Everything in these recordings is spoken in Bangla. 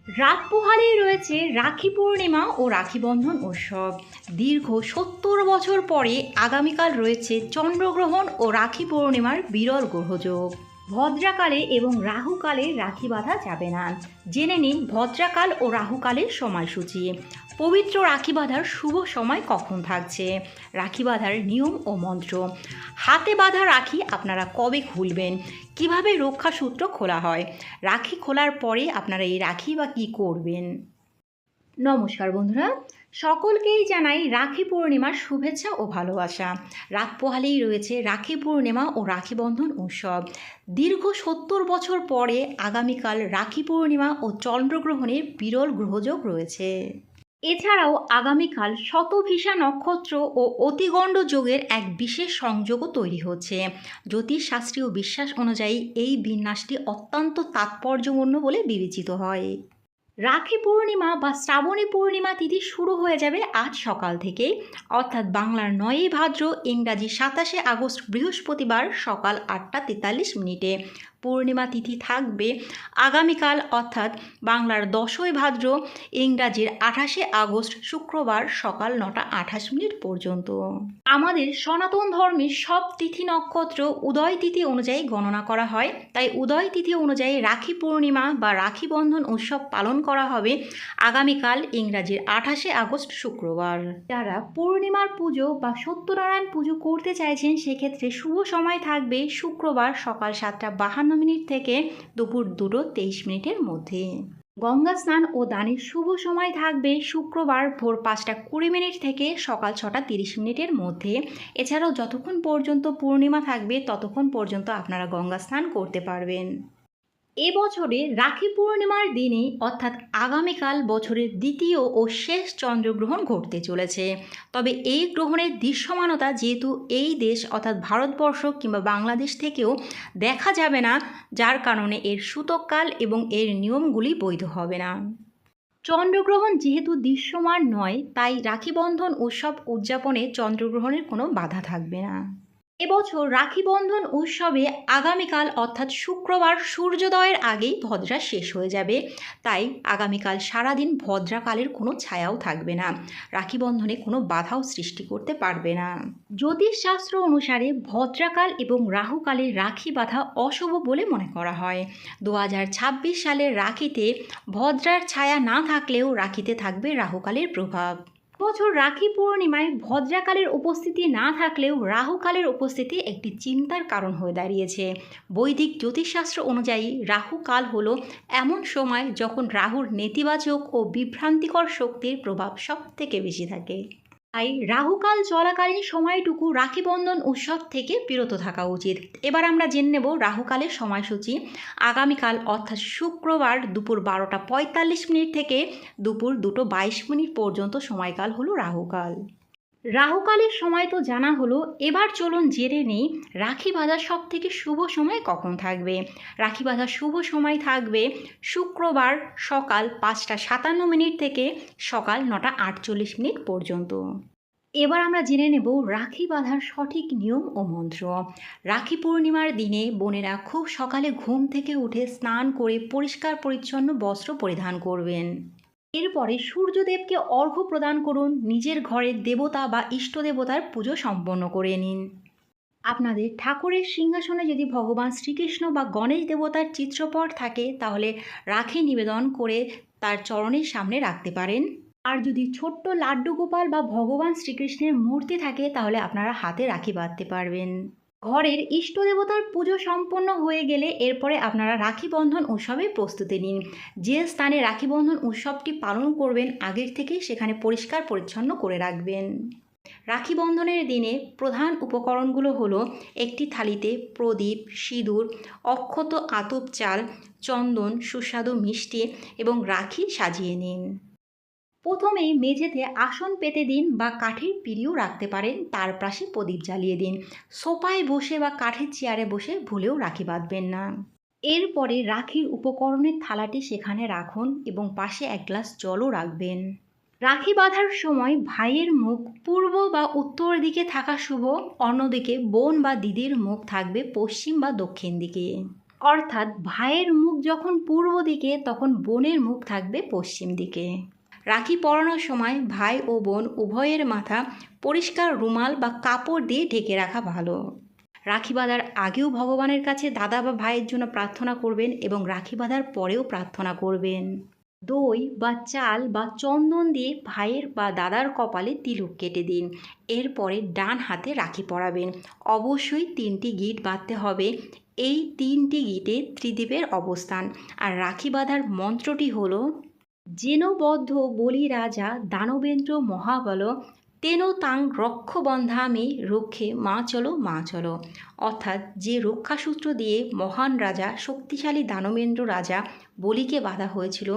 রাত পোহালেই রয়েছে রাখি পূর্ণিমা ও রাখি বন্ধন উৎসব। দীর্ঘ ৭০ বছর পরে আগামীকাল রয়েছে চন্দ্রগ্রহণ ও রাখি পূর্ণিমার বিরল গ্রহযোগ। ভদ্রাকালে এবং রাহুকালে রাখি বাঁধা যাবে না। জেনে নিন ভদ্রাকাল ও রাহুকালের সময়সূচি। পবিত্র রাখি বাঁধার শুভ সময় কখন থাকছে, রাখি বাঁধার নিয়ম ও মন্ত্র, হাতে বাঁধা রাখি আপনারা কবে খুলবেন, কিভাবে রক্ষাসূত্র খোলা হয়, রাখি খোলার পরে আপনারা এই রাখি বা কী করবেন। নমস্কার বন্ধুরা, সকলকেই জানাই রাখি পূর্ণিমার শুভেচ্ছা ও ভালোবাসা। রাত পোহালেই রয়েছে রাখি পূর্ণিমা ও রাখি বন্ধন উৎসব। দীর্ঘ ৭০ বছর পরে আগামীকাল রাখি পূর্ণিমা ও চন্দ্রগ্রহণের বিরল গ্রহযোগ রয়েছে। এছাড়াও আগামীকাল শতভিষা নক্ষত্র ও অতিগণ্ড যোগের এক বিশেষ সংযোগও তৈরি হচ্ছে। জ্যোতিষশাস্ত্রীয় বিশ্বাস অনুযায়ী এই বিন্যাসটি অত্যন্ত তাৎপর্যপূর্ণ বলে বিবেচিত হয়। রাখি পূর্ণিমা বা শ্রাবণী পূর্ণিমা তিথি শুরু হয়ে যাবে আজ সকাল থেকেই, অর্থাৎ বাংলার ৯ই ভাদ্র, ইংরাজি ২৭শে আগস্ট বৃহস্পতিবার সকাল ৮টা ৪৩ পূর্ণিমা তিথি থাকবে আগামীকাল, অর্থাৎ বাংলার ১০ই ভাদ্র, ইংরাজির ২৮শে আগস্ট শুক্রবার সকাল ৯টা ২৮ পর্যন্ত। আমাদের সনাতন ধর্মের সব তিথি নক্ষত্র উদয় তিথি অনুযায়ী গণনা করা হয়, তাই উদয় তিথি অনুযায়ী রাখি পূর্ণিমা বা রাখি বন্ধন উৎসব পালন করা হবে আগামীকাল ইংরাজির ২৮শে আগস্ট শুক্রবার। যারা পূর্ণিমার পুজো বা সত্যনারায়ণ পুজো করতে চাইছেন সেক্ষেত্রে শুভ সময় থাকবে শুক্রবার সকাল ৭টা ৫২ থেকে দুপুর ২টো ২৩ মধ্যে। গঙ্গা স্নান ও দানের শুভ সময় থাকবে শুক্রবার ভোর ৫টা ২০ থেকে সকাল ৬টা ৩০ মধ্যে। এছাড়াও যতক্ষণ পর্যন্ত পূর্ণিমা থাকবে ততক্ষণ পর্যন্ত আপনারা গঙ্গা স্নান করতে পারবেন। এবছরে রাখি পূর্ণিমার দিনে অর্থাৎ আগামীকাল বছরের দ্বিতীয় ও শেষ চন্দ্রগ্রহণ ঘটতে চলেছে। তবে এই গ্রহণের দৃশ্যমানতা যেহেতু এই দেশ অর্থাৎ ভারতবর্ষ কিংবা বাংলাদেশ থেকেও দেখা যাবে না, যার কারণে এর সূতককাল এবং এর নিয়মগুলি বৈধ হবে না। চন্দ্রগ্রহণ যেহেতু দৃশ্যমান নয়, তাই রাখি বন্ধন উৎসব উদযাপনে চন্দ্রগ্রহণের কোনো বাধা থাকবে না। এবছর রাখি বন্ধন উৎসবে আগামীকাল অর্থাৎ শুক্রবার সূর্যোদয়ের আগেই ভদ্রা শেষ হয়ে যাবে, তাই আগামীকাল সারাদিন ভদ্রাকালের কোনো ছায়াও থাকবে না। রাখি বন্ধনে কোনো বাধাও সৃষ্টি করতে পারবে না। জ্যোতিষশাস্ত্র অনুসারে ভদ্রাকাল এবং রাহুকালের রাখি বাঁধা অশুভ বলে মনে করা হয়। ২০২৬ সালের রাখিতে ভদ্রার ছায়া না থাকলেও রাখিতে থাকবে রাহুকালের প্রভাব। বছর রাখি পূর্ণিমায় ভদ্রাকালের উপস্থিতি না থাকলেও রাহুকালের উপস্থিতি একটি চিন্তার কারণ হয়ে দাঁড়িয়েছে। বৈদিক জ্যোতিষশাস্ত্র অনুযায়ী রাহুকাল হলো এমন সময় যখন রাহুর নেতিবাচক ও বিভ্রান্তিকর শক্তির প্রভাব সবথেকে বেশি থাকে। তাই রাহুকাল চলাকালীন সময়টুকু রাখি বন্ধন উৎসব থেকে বিরত থাকা উচিত। এবার আমরা জেনে নেব রাহুকালের সময়সূচি। আগামীকাল অর্থাৎ শুক্রবার দুপুর ১২টা ৪৫ থেকে দুপুর ২টো ২২ পর্যন্ত সময়কাল হলো রাহুকাল। রাহুকালের সময় তো জানা হলো, এবার চলুন জেনে নিই রাখি বাঁধার সব থেকে শুভ সময় কখন থাকবে। রাখি বাঁধার শুভ সময় থাকবে শুক্রবার সকাল ৫টা ৫৭ থেকে সকাল ৯টা ৪৮ পর্যন্ত। এবার আমরা জেনে নেব রাখি বাঁধার সঠিক নিয়ম ও মন্ত্র। রাখি পূর্ণিমার দিনে বোনেরা খুব সকালে ঘুম থেকে উঠে স্নান করে পরিষ্কার পরিচ্ছন্ন বস্ত্র পরিধান করবেন। এরপরে সূর্যদেবকে অর্ঘ্য প্রদান করুন, নিজের ঘরের দেবতা বা ইষ্ট দেবতার পুজো সম্পন্ন করে নিন। আপনাদের ঠাকুরের সিংহাসনে যদি ভগবান শ্রীকৃষ্ণ বা গণেশ দেবতার চিত্রপট থাকে তাহলে রাখি নিবেদন করে তার চরণের সামনে রাখতে পারেন। আর যদি ছোট্ট লাড্ডু গোপাল বা ভগবান শ্রীকৃষ্ণের মূর্তি থাকে তাহলে আপনারা হাতে রাখি বাঁধতে পারবেন। ঘরের ইষ্ট দেবতার পুজো সম্পন্ন হয়ে গেলে এরপরে আপনারা রাখি বন্ধন উৎসবের প্রস্তুতি নিন। যে স্থানে রাখি বন্ধন উৎসবটি পালন করবেন আগের থেকেই সেখানে পরিষ্কার পরিচ্ছন্ন করে রাখবেন। রাখি বন্ধনের দিনে প্রধান উপকরণগুলো হলো একটি থালিতে প্রদীপ, সিঁদুর, অক্ষত আতপ চাল, চন্দন, সুস্বাদু মিষ্টি এবং রাখি সাজিয়ে নিন। প্রথমেই মেঝেতে আসন পেতে দিন বা কাঠের পিঁড়িও রাখতে পারেন, তার পাশে প্রদীপ জ্বালিয়ে দিন। সোফায় বসে বা কাঠের চেয়ারে বসে ভুলেও রাখি বাঁধবেন না। এরপরে রাখির উপকরণের থালাটি সেখানে রাখুন এবং পাশে এক গ্লাস জলও রাখবেন। রাখি বাঁধার সময় ভাইয়ের মুখ পূর্ব বা উত্তর দিকে থাকা শুভ, অন্যদিকে বোন বা দিদির মুখ থাকবে পশ্চিম বা দক্ষিণ দিকে। অর্থাৎ ভাইয়ের মুখ যখন পূর্ব দিকে তখন বোনের মুখ থাকবে পশ্চিম দিকে। রাখি পরানোর সময় ভাই ও বোন উভয়ের মাথা পরিষ্কার রুমাল বা কাপড় দিয়ে ঢেকে রাখা ভালো। রাখি বাঁধার আগেও ভগবানের কাছে দাদা বা ভাইয়ের জন্য প্রার্থনা করবেন এবং রাখি বাঁধার পরেও প্রার্থনা করবেন। দই বা চাল বা চন্দন দিয়ে ভাইয়ের বা দাদার কপালে তিলক কেটে দিন। এরপরে ডান হাতে রাখি পরাবেন। অবশ্যই 3টি গিঁট বাঁধতে হবে। এই 3টি গিঁটে ত্রিদীপের অবস্থান। আর রাখি বাঁধার মন্ত্রটি হলো, যেন বদ্ধ বলি রাজা দানবেন্দ্র মহাবল, তেন তাং রক্ষবন্ধামি রক্ষে মা চলো মা চলো। অর্থাৎ যে রক্ষাসূত্র দিয়ে মহান রাজা শক্তিশালী দানবেন্দ্র রাজা বলিকে বাঁধা হয়েছিল,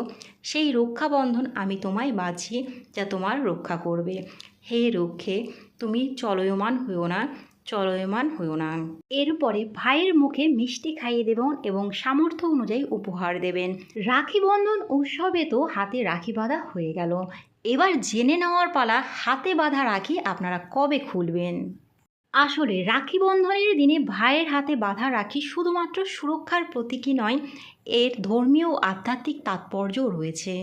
সেই রক্ষাবন্ধন আমি তোমায় বাঁধছি, যা তোমার রক্ষা করবে। হে রক্ষে, তুমি চলয়মান হইও না, চলয়মান হইও না। এরপরে ভাইয়ের মুখে মিষ্টি খাইয়ে দেবেন এবং সামর্থ্য অনুযায়ী উপহার দেবেন। রাখি বন্ধন উৎসবে তো হাতে রাখি বাঁধা হয়ে গেল। এবার জেনে নেওয়ার পালা, হাতে বাঁধা রাখি আপনারা কবে খুলবেন। আসলে রাখি বন্ধনের দিনে ভাইয়ের হাতে বাঁধা রাখি শুধুমাত্র সুরক্ষার প্রতীকই নয়, এর ধর্মীয় ও আধ্যাত্মিক তাৎপর্যও রয়েছে।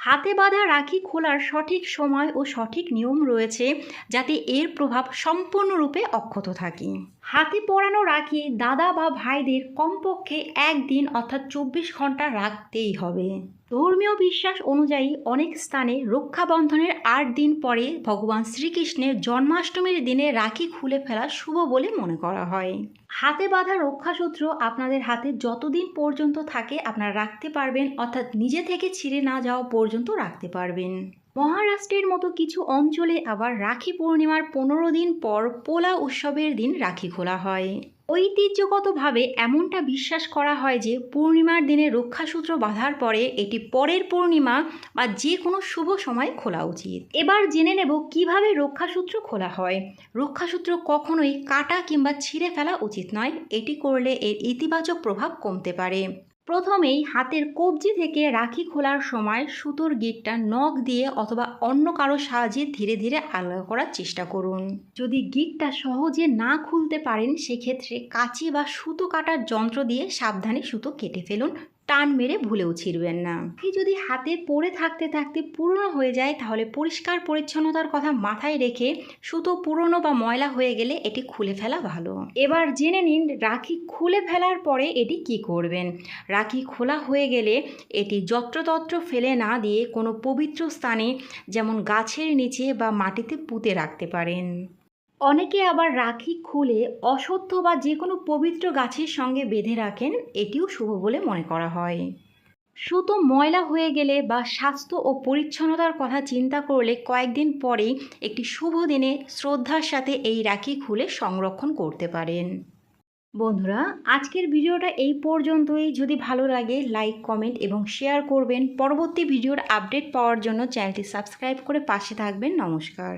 হাতে বাঁধা রাখি খোলার সঠিক সময় ও সঠিক নিয়ম রয়েছে, যাতে এর প্রভাব সম্পূর্ণরূপে অক্ষত থাকে। হাতে পরানো রাখি দাদা বা ভাইদের কমপক্ষে 1 দিন অর্থাৎ 24 ঘন্টা রাখতেই হবে। ধর্মীয় বিশ্বাস অনুযায়ী অনেক স্থানে রক্ষাবন্ধনের 8 দিন পরে ভগবান শ্রীকৃষ্ণের জন্মাষ্টমীর দিনে রাখি খুলে ফেলা শুভ বলে মনে করা হয়। হাতে বাঁধা রক্ষাসূত্র আপনাদের হাতে যতদিন পর্যন্ত থাকে আপনারা রাখতে পারবেন, অর্থাৎ নিজে থেকে ছিঁড়ে না যাওয়া পর্যন্ত রাখতে পারবেন। মহারাষ্ট্রের মতো কিছু অঞ্চলে আবার রাখি পূর্ণিমার 15 দিন পর পোলা উৎসবের দিন রাখি খোলা হয়। ঐতিহ্যগতভাবে এমনটা বিশ্বাস করা হয় যে পূর্ণিমার দিনে রক্ষাসূত্র বাঁধার পরে এটি পরের পূর্ণিমা বা যে কোনো শুভ সময় খোলা উচিত। এবার জেনে নেব কিভাবে রক্ষাসূত্র খোলা হয়। রক্ষাসূত্র কখনোই কাটা কিংবা ছিঁড়ে ফেলা উচিত নয়, এটি করলে এর ইতিবাচক প্রভাব কমতে পারে। প্রথমেই হাতের কবজি থেকে রাখি খোলার সময় সুতোর গিঁটটা নখ দিয়ে অথবা অন্য কারো সাহায্যে ধীরে ধীরে আলগা করার চেষ্টা করুন। যদি গিঁটটা সহজে না খুলতে পারেন, সেক্ষেত্রে কাঁচি বা সুতো কাটার যন্ত্র দিয়ে সাবধানে সুতো কেটে ফেলুন, টান মেরে ভুলেও ছিঁড়বেন না। যদি হাতে পরে থাকতে থাকতে পুরনো হয়ে যায়, তাহলে পরিষ্কার পরিচ্ছন্নতার কথা মাথায় রেখে সুতো পুরনো বা ময়লা হয়ে গেলে এটি খুলে ফেলা ভালো। এবার জেনে নিন রাখি খুলে ফেলার পরে এটি কি করবেন। রাখি খোলা হয়ে গেলে এটি যত্রতত্র ফেলে না দিয়ে কোনো পবিত্র স্থানে, যেমন গাছের নিচে বা মাটিতে পুঁতে রাখতে পারেন। অনেকে আবার রাখি খুলে অশ্বত্থ বা যে কোনো পবিত্র গাছের সঙ্গে বেঁধে রাখেন, এটিও শুভ বলে মনে করা হয়। সুতো ময়লা হয়ে গেলে বা স্বাস্থ্য ও পরিচ্ছন্নতার কথা চিন্তা করলে কয়েকদিন পরেই একটি শুভ দিনে শ্রদ্ধার সাথে এই রাখি খুলে সংরক্ষণ করতে পারেন। বন্ধুরা, আজকের ভিডিওটা এই পর্যন্তই। যদি ভালো লাগে লাইক, কমেন্ট এবং শেয়ার করবেন। পরবর্তী ভিডিওর আপডেট পাওয়ার জন্য চ্যানেলটি সাবস্ক্রাইব করে পাশে থাকবেন। নমস্কার।